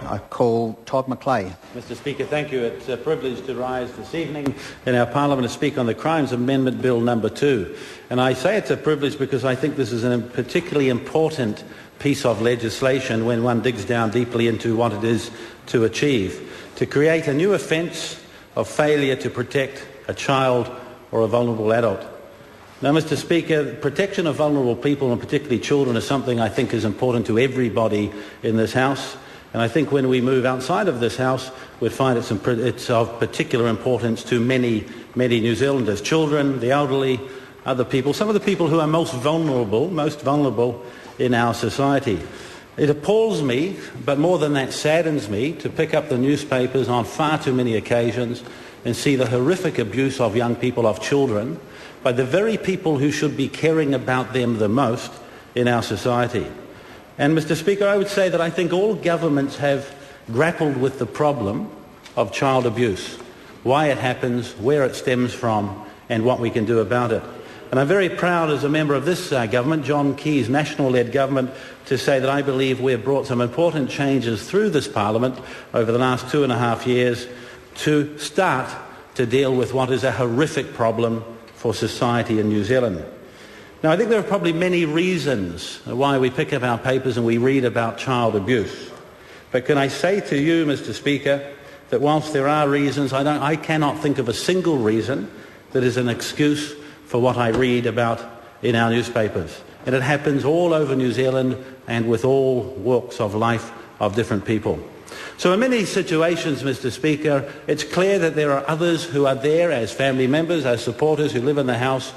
I call Todd McClay. Mr Speaker, thank you. It's a privilege to rise this evening in our Parliament to speak on the Crimes Amendment Bill number 2. And I say it's a privilege because I think this is a particularly important piece of legislation when one digs down deeply into what it is to achieve. To create a new offence of failure to protect a child or a vulnerable adult. Now, Mr Speaker, protection of vulnerable people, and particularly children, is something I think is important to everybody in this House. And I think when we move outside of this House, we'd find it's of particular importance to many New Zealanders. Children, the elderly, other people, some of the people who are most vulnerable in our society. It appalls me, but more than that saddens me, to pick up the newspapers on far too many occasions and see the horrific abuse of young people, of children, by the very people who should be caring about them the most in our society. And, Mr Speaker, I would say that I think all governments have grappled with the problem of child abuse, why it happens, where it stems from, and what we can do about it. And I'm very proud as a member of this government, John Key's national-led government, to say that I believe we've brought some important changes through this Parliament over the last 2.5 years to start to deal with what is a horrific problem for society in New Zealand. Now, I think there are probably many reasons why we pick up our papers and we read about child abuse. But can I say to you, Mr Speaker, that whilst there are reasons, I cannot think of a single reason that is an excuse for what I read about in our newspapers. And it happens all over New Zealand and with all walks of life of different people. So in many situations, Mr Speaker, it's clear that there are others who are there as family members, as supporters who live in the House,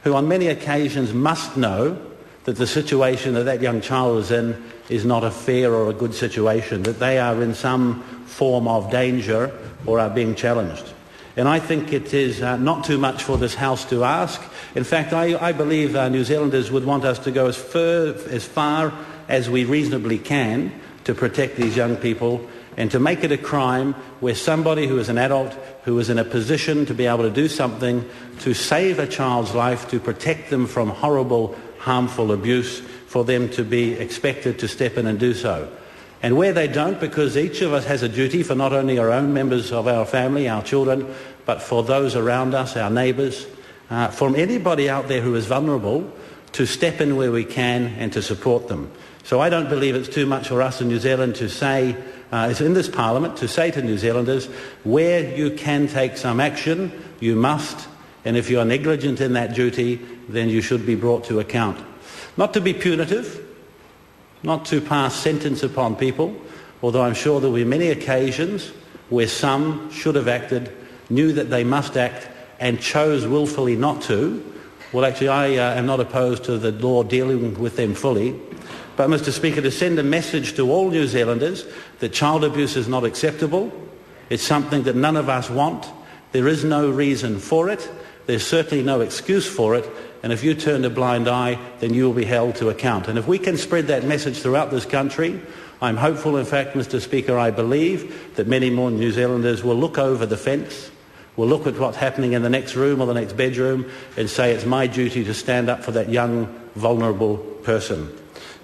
who on many occasions must know that the situation that that young child is in is not a fair or a good situation, that they are in some form of danger or are being challenged. And I think it is not too much for this House to ask. In fact, I believe New Zealanders would want us to go as far as we reasonably can to protect these young people and to make it a crime where somebody who is an adult, who is in a position to be able to do something to save a child's life, to protect them from horrible, harmful abuse, for them to be expected to step in and do so. And where they don't, because each of us has a duty for not only our own members of our family, our children, but for those around us, our neighbours, from anybody out there who is vulnerable, to step in where we can and to support them. So I don't believe it's too much for us in New Zealand to say, it's in this Parliament, to say to New Zealanders, where you can take some action, you must, and if you are negligent in that duty, then you should be brought to account. Not to be punitive, not to pass sentence upon people, although I'm sure there will be many occasions where some should have acted, knew that they must act, and chose willfully not to. Well, actually, I am not opposed to the law dealing with them fully. But, Mr Speaker, to send a message to all New Zealanders that child abuse is not acceptable, it's something that none of us want, there is no reason for it, there's certainly no excuse for it, and if you turn a blind eye, then you will be held to account. And if we can spread that message throughout this country, I'm hopeful, in fact, Mr Speaker, I believe that many more New Zealanders will look over the fence, will look at what's happening in the next room or the next bedroom and say it's my duty to stand up for that young, vulnerable person.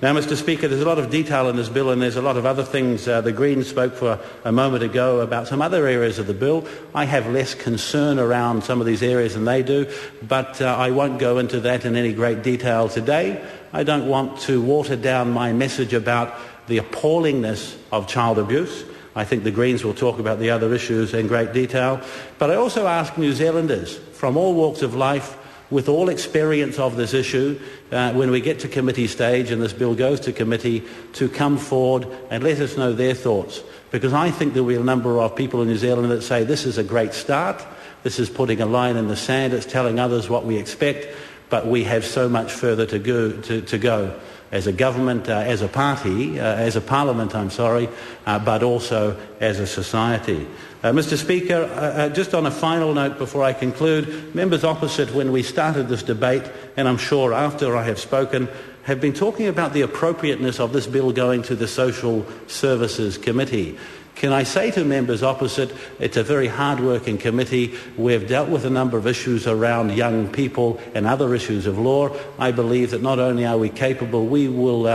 Now, Mr Speaker, there's a lot of detail in this bill and there's a lot of other things. The Greens spoke for a moment ago about some other areas of the bill. I have less concern around some of these areas than they do, but I won't go into that in any great detail today. I don't want to water down my message about the appallingness of child abuse. I think the Greens will talk about the other issues in great detail. But I also ask New Zealanders from all walks of life, with all experience of this issue, when we get to committee stage and this bill goes to committee, to come forward and let us know their thoughts. Because I think there will be a number of people in New Zealand that say this is a great start, this is putting a line in the sand, it's telling others what we expect, but we have so much further to go as a government, as a party, as a parliament, but also as a society. Mr Speaker, just on a final note before I conclude, members opposite, when we started this debate, and I'm sure after I have spoken, have been talking about the appropriateness of this bill going to the Social Services Committee. Can I say to members opposite, it's a very hard-working committee. We've dealt with a number of issues around young people and other issues of law. I believe that not only are we capable, we will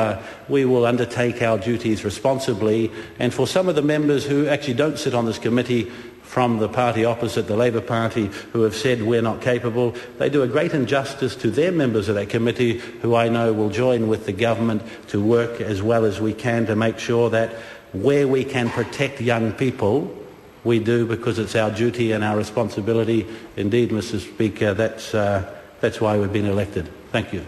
undertake our duties responsibly. And for some of the members who actually don't sit on this committee from the party opposite, the Labour Party, who have said we're not capable, they do a great injustice to their members of that committee, who I know will join with the government to work as well as we can to make sure that where we can protect young people, we do, because it's our duty and our responsibility. Indeed, Mr. Speaker, that's why we've been elected. Thank you.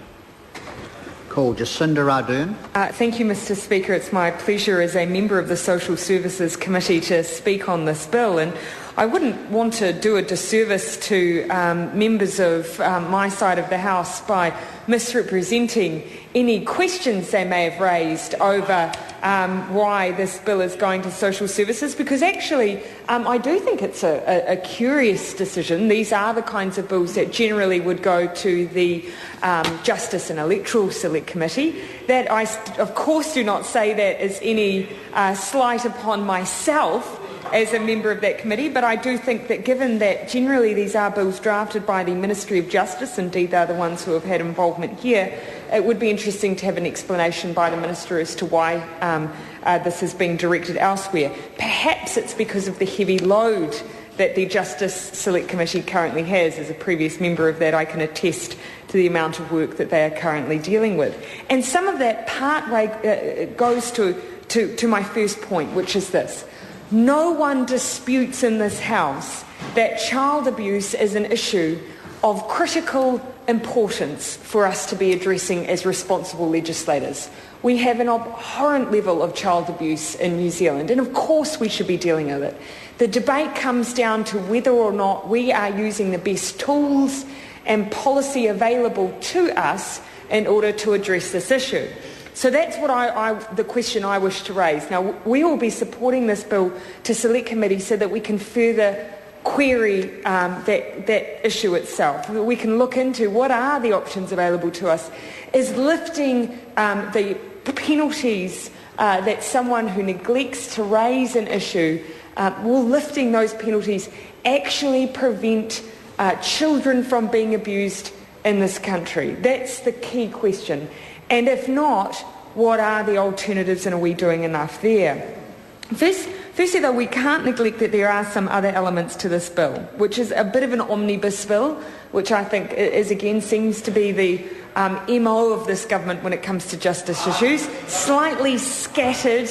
Call Jacinda Ardern. Thank you, Mr. Speaker. It's my pleasure as a member of the Social Services Committee to speak on this bill. And I wouldn't want to do a disservice to members of my side of the House by misrepresenting any questions they may have raised over why this bill is going to social services, because actually I do think it's a curious decision. These are the kinds of bills that generally would go to the Justice and Electoral Select Committee. That I, of course, do not say that as any slight upon myself as a member of that committee, but I do think that given that generally these are bills drafted by the Ministry of Justice, indeed they're the ones who have had involvement here, it would be interesting to have an explanation by the Minister as to why this is being directed elsewhere. Perhaps it's because of the heavy load that the Justice Select Committee currently has. As a previous member of that, I can attest to the amount of work that they are currently dealing with. And some of that partway goes to my first point, which is this. No one disputes in this House that child abuse is an issue of critical importance for us to be addressing as responsible legislators. We have an abhorrent level of child abuse in New Zealand, and of course we should be dealing with it. The debate comes down to whether or not we are using the best tools and policy available to us in order to address this issue. So that's what the question I wish to raise. Now, we will be supporting this bill to Select Committee so that we can further query that issue itself. We can look into what are the options available to us. Is lifting the penalties that someone who neglects to raise an issue, will lifting those penalties actually prevent children from being abused in this country? That's the key question. And if not, what are the alternatives, and are we doing enough there? Firstly, though, we can't neglect that there are some other elements to this bill, which is a bit of an omnibus bill, which I think seems to be the MO of this government when it comes to justice issues. Slightly scattered,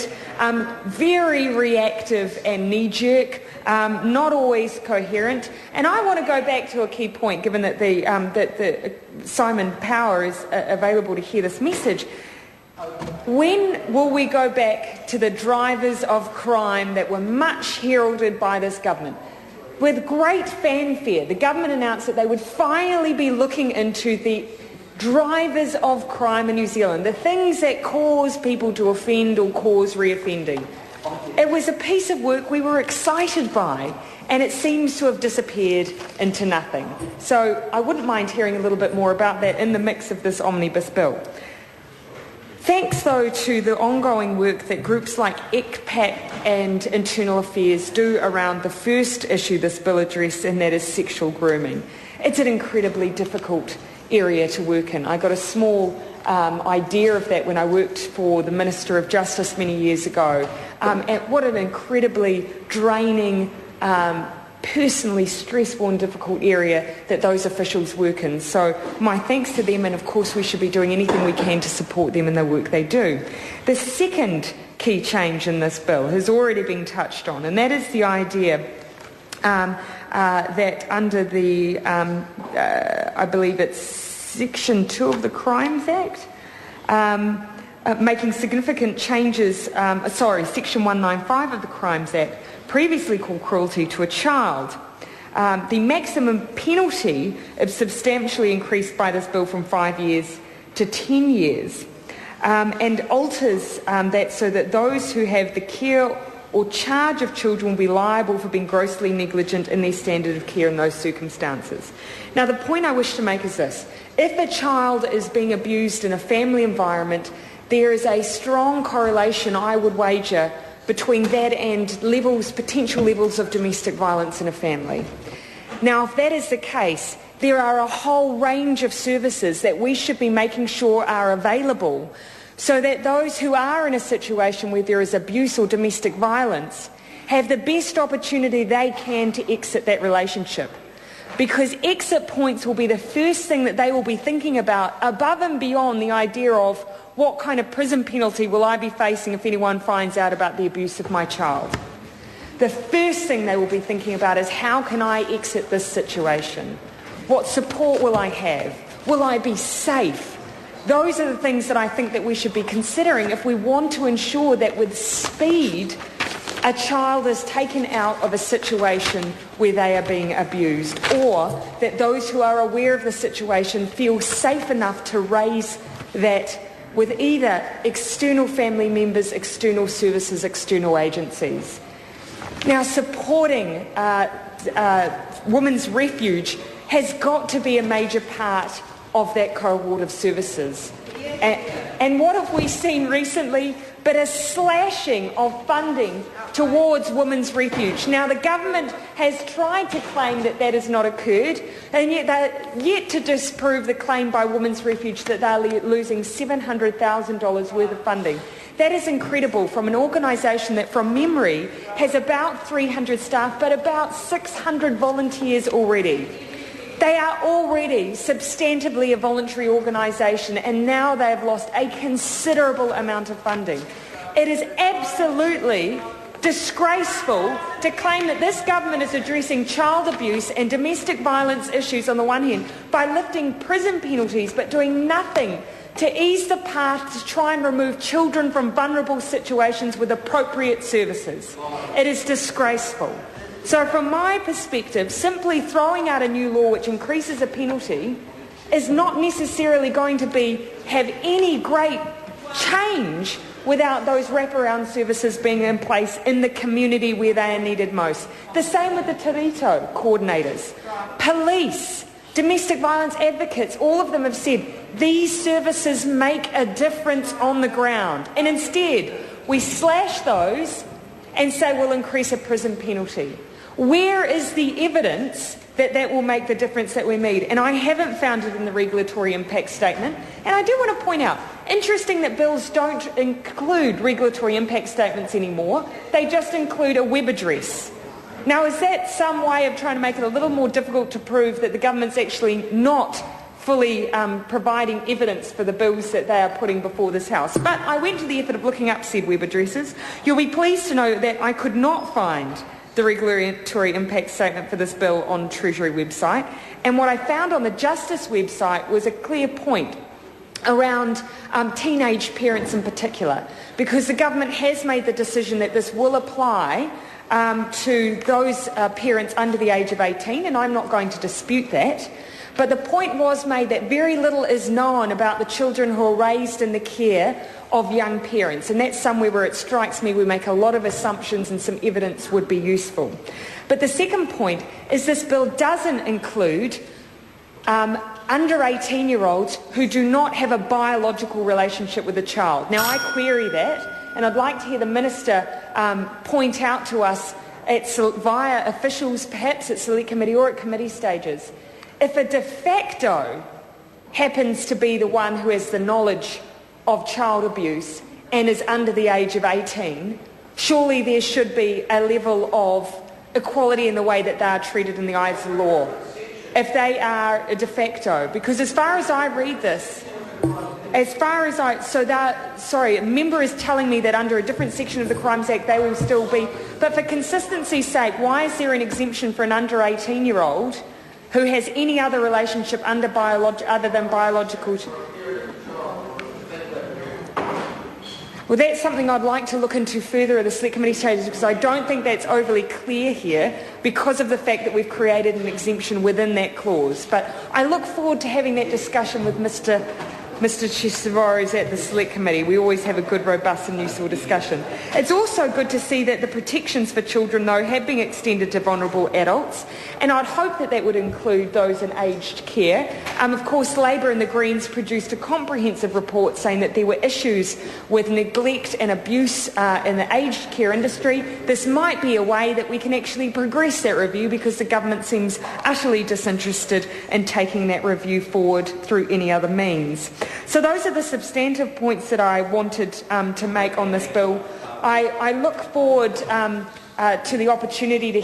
very reactive and knee-jerk, not always coherent. And I want to go back to a key point, given that the Simon Power is available to hear this message. When will we go back to the drivers of crime that were much heralded by this government? With great fanfare, the government announced that they would finally be looking into the drivers of crime in New Zealand, the things that cause people to offend or cause reoffending. It was a piece of work we were excited by, and it seems to have disappeared into nothing. So I wouldn't mind hearing a little bit more about that in the mix of this omnibus bill. Thanks, though, to the ongoing work that groups like ECPAT and Internal Affairs do around the first issue this bill addressed, and that is sexual grooming. It's an incredibly difficult area to work in. I got a small idea of that when I worked for the Minister of Justice many years ago. And what an incredibly draining, personally stressful and difficult area that those officials work in. So my thanks to them, and of course we should be doing anything we can to support them in the work they do. The second key change in this bill has already been touched on, and that is the idea that under the, I believe it's Section 2 of the Crimes Act, making significant changes, Section 195 of the Crimes Act, previously called cruelty to a child. The maximum penalty is substantially increased by this bill from 5 years to 10 years, and alters that so that those who have the care or charge of children will be liable for being grossly negligent in their standard of care in those circumstances. Now, the point I wish to make is this. If a child is being abused in a family environment, there is a strong correlation, I would wager, between that and potential levels of domestic violence in a family. Now, if that is the case, there are a whole range of services that we should be making sure are available so that those who are in a situation where there is abuse or domestic violence have the best opportunity they can to exit that relationship. Because exit points will be the first thing that they will be thinking about, above and beyond the idea of what kind of prison penalty will I be facing if anyone finds out about the abuse of my child. The first thing they will be thinking about is, how can I exit this situation? What support will I have? Will I be safe? Those are the things that I think that we should be considering if we want to ensure that with speed a child is taken out of a situation where they are being abused, or that those who are aware of the situation feel safe enough to raise that with either external family members, external services, external agencies. Now, supporting Women's Refuge has got to be a major part of that cohort of services. And what have we seen recently but a slashing of funding towards Women's Refuge? Now, the government has tried to claim that that has not occurred, and yet they're yet to disprove the claim by Women's Refuge that they're losing $700,000 worth of funding. That is incredible from an organisation that, from memory, has about 300 staff but about 600 volunteers already. They are already substantively a voluntary organisation, and now they have lost a considerable amount of funding. It is absolutely disgraceful to claim that this government is addressing child abuse and domestic violence issues on the one hand by lifting prison penalties but doing nothing to ease the path to try and remove children from vulnerable situations with appropriate services. It is disgraceful. So from my perspective, simply throwing out a new law which increases a penalty is not necessarily going to have any great change without those wraparound services being in place in the community where they are needed most. The same with the Tirito coordinators. Police, domestic violence advocates, all of them have said these services make a difference on the ground. And instead, we slash those and say we'll increase a prison penalty. Where is the evidence that that will make the difference that we need? And I haven't found it in the regulatory impact statement. And I do want to point out, interesting that bills don't include regulatory impact statements anymore. They just include a web address. Now, is that some way of trying to make it a little more difficult to prove that the government's actually not fully providing evidence for the bills that they are putting before this House? But I went to the effort of looking up said web addresses. You'll be pleased to know that I could not find the regulatory impact statement for this bill on Treasury website. And what I found on the Justice website was a clear point around teenage parents in particular, because the government has made the decision that this will apply to those parents under the age of 18, and I'm not going to dispute that. But the point was made that very little is known about the children who are raised in the care of young parents, and that's somewhere where it strikes me we make a lot of assumptions and some evidence would be useful. But the second point is this bill doesn't include under 18-year-olds who do not have a biological relationship with a child. Now, I query that, and I'd like to hear the Minister point out to us via officials, perhaps at Select Committee or at committee stages, if a de facto happens to be the one who has the knowledge of child abuse and is under the age of 18, surely there should be a level of equality in the way that they are treated in the eyes of the law if they are a de facto. Because as far as I read this, a member is telling me that under a different section of the Crimes Act they will still be, but for consistency's sake, why is there an exemption for an under 18-year-old who has any other relationship other than biological? Well, that's something I'd like to look into further at the Select Committee stages, because I don't think that's overly clear here because of the fact that we've created an exemption within that clause. But I look forward to having that discussion with Mr Mr Chisavaro is at the Select Committee. We always have a good, robust and useful discussion. It's also good to see that the protections for children, though, have been extended to vulnerable adults, and I'd hope that that would include those in aged care. Of course, Labor and the Greens produced a comprehensive report saying that there were issues with neglect and abuse in the aged care industry. This might be a way that we can actually progress that review, because the government seems utterly disinterested in taking that review forward through any other means. So those are the substantive points that I wanted to make on this bill. I look forward to the opportunity to